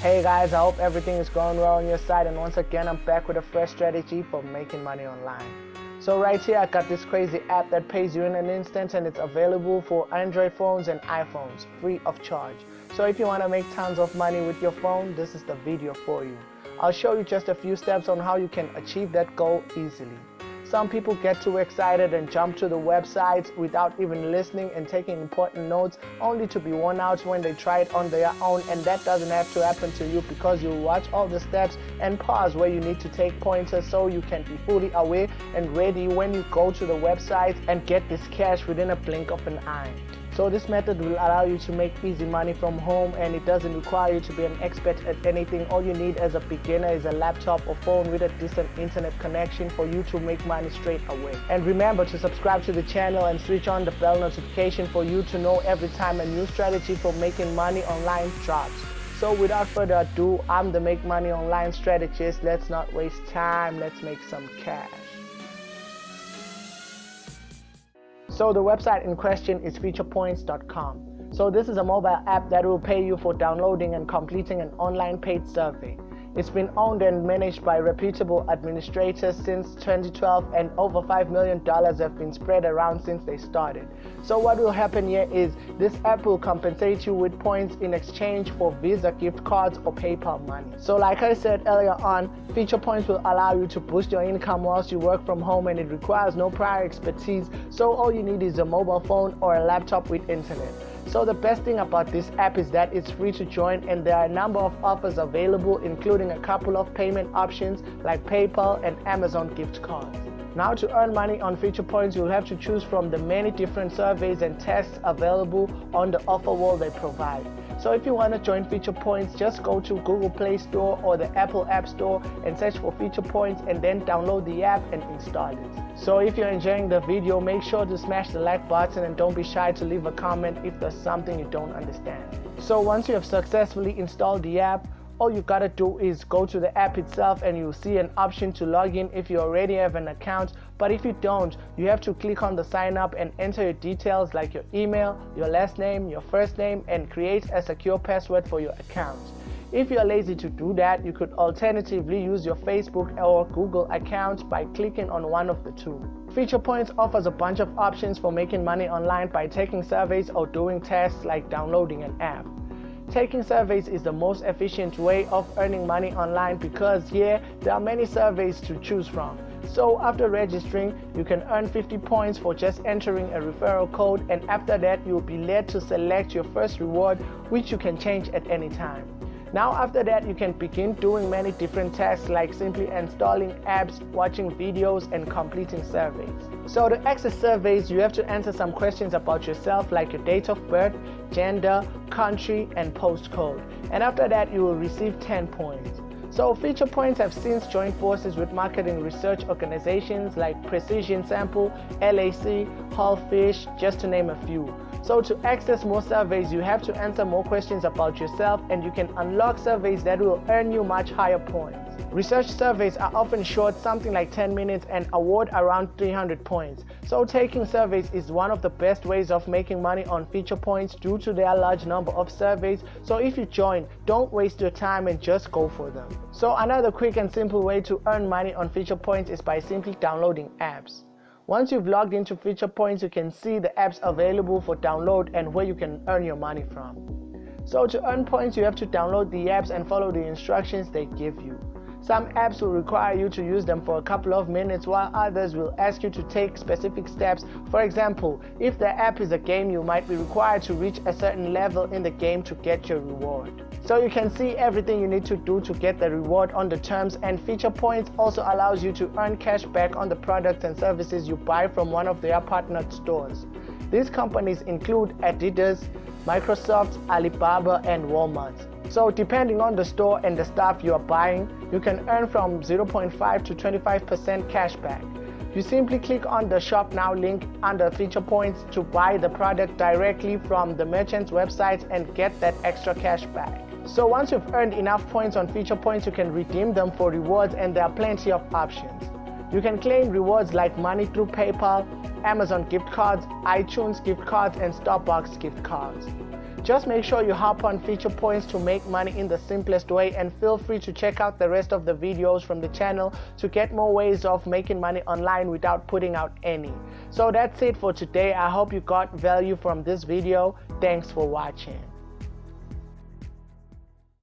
Hey guys, I hope everything is going well on your side, and once again I'm back with a fresh strategy for making money online. So right here I got this crazy app that pays you in an instant, and it's available for Android phones and iPhones free of charge. So if you want to make tons of money with your phone, this is the video for you. I'll show you just a few steps on how you can achieve that goal easily. Some people get too excited and jump to the websites without even listening and taking important notes, only to be worn out when they try it on their own, and that doesn't have to happen to you because you watch all the steps and pause where you need to take pointers so you can be fully aware and ready when you go to the website and get this cash within a blink of an eye. So this method will allow you to make easy money from home, and it doesn't require you to be an expert at anything. All you need as a beginner is a laptop or phone with a decent internet connection for you to make money straight away. And remember to subscribe to the channel and switch on the bell notification for you to know every time a new strategy for making money online drops. So without further ado, I'm the Make Money Online strategist. Let's not waste time, let's make some cash. So the website in question is featurepoints.com. So this is a mobile app that will pay you for downloading and completing an online paid survey. It's been owned and managed by reputable administrators since 2012, and over $5 million have been spread around since they started. So what will happen here is this app will compensate you with points in exchange for Visa gift cards or PayPal money. So like I said earlier on, Feature Points will allow you to boost your income whilst you work from home, and it requires no prior expertise. So all you need is a mobile phone or a laptop with internet. So the best thing about this app is that it's free to join, and there are a number of offers available, including a couple of payment options like PayPal and Amazon gift cards. Now to earn money on Feature Points, you'll have to choose from the many different surveys and tests available on the offer wall they provide. So if you want to join Feature Points, just go to Google Play Store or the Apple App Store and search for Feature Points, and then download the app and install it. So if you're enjoying the video, make sure to smash the like button, and don't be shy to leave a comment if there's something you don't understand. So once you have successfully installed the app, all you gotta do is go to the app itself, and you'll see an option to log in if you already have an account. But if you don't, you have to click on the sign up and enter your details like your email, your last name, your first name, and create a secure password for your account. If you're lazy to do that, you could alternatively use your Facebook or Google account by clicking on one of the two. Feature Points offers a bunch of options for making money online by taking surveys or doing tests like downloading an app. Taking surveys is the most efficient way of earning money online because here there are many surveys to choose from. So after registering, you can earn 50 points for just entering a referral code, and after that you'll be led to select your first reward, which you can change at any time. Now after that, you can begin doing many different tasks like simply installing apps, watching videos, and completing surveys. So to access surveys, you have to answer some questions about yourself like your date of birth, gender, country, and postcode. And after that, you will receive 10 points. So Feature Points have since joined forces with marketing research organizations like Precision Sample, LAC, Hallfish, just to name a few. So to access more surveys, you have to answer more questions about yourself, and you can unlock surveys that will earn you much higher points. Research surveys are often short, something like 10 minutes, and award around 300 points. So taking surveys is one of the best ways of making money on Feature Points due to their large number of surveys. So if you join, don't waste your time and just go for them. So another quick and simple way to earn money on Feature Points is by simply downloading apps. Once you've logged into Feature Points, you can see the apps available for download and where you can earn your money from. So to earn points, you have to download the apps and follow the instructions they give you. Some apps will require you to use them for a couple of minutes, while others will ask you to take specific steps. For example, if the app is a game, you might be required to reach a certain level in the game to get your reward. So you can see everything you need to do to get the reward on the terms, and Feature Points also allows you to earn cash back on the products and services you buy from one of their partnered stores. These companies include Adidas, Microsoft, Alibaba, and Walmart. So depending on the store and the stuff you are buying, you can earn from 0.5 to 25% cash back. You simply click on the Shop Now link under Feature Points to buy the product directly from the merchant's website and get that extra cash back. So once you've earned enough points on Feature Points, you can redeem them for rewards, and there are plenty of options. You can claim rewards like money through PayPal, Amazon gift cards, iTunes gift cards, and Starbucks gift cards. Just make sure you hop on Feature Points to make money in the simplest way, and feel free to check out the rest of the videos from the channel to get more ways of making money online without putting out any. So that's it for today. I hope you got value from this video. Thanks for watching.